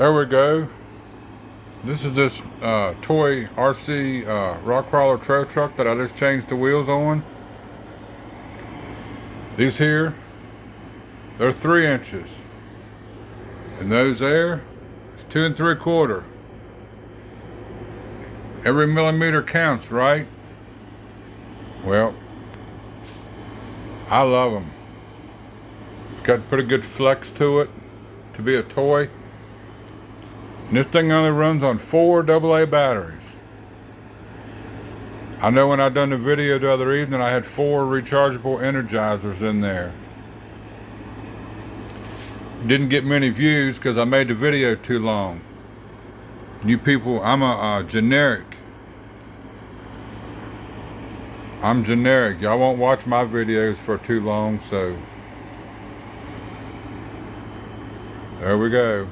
There we go. This is this toy RC rock crawler trail truck that I just changed the wheels on. These here, they're 3 inches. And those there, it's 2 3/4. Every millimeter counts, right? Well, I love them. It's got pretty good flex to it to be a toy. And this thing only runs on 4 AA batteries. I know when I done the video the other evening, I had 4 rechargeable energizers in there. Didn't get many views because I made the video too long. You people, I'm generic. I'm generic. Y'all won't watch my videos for too long, so there we go.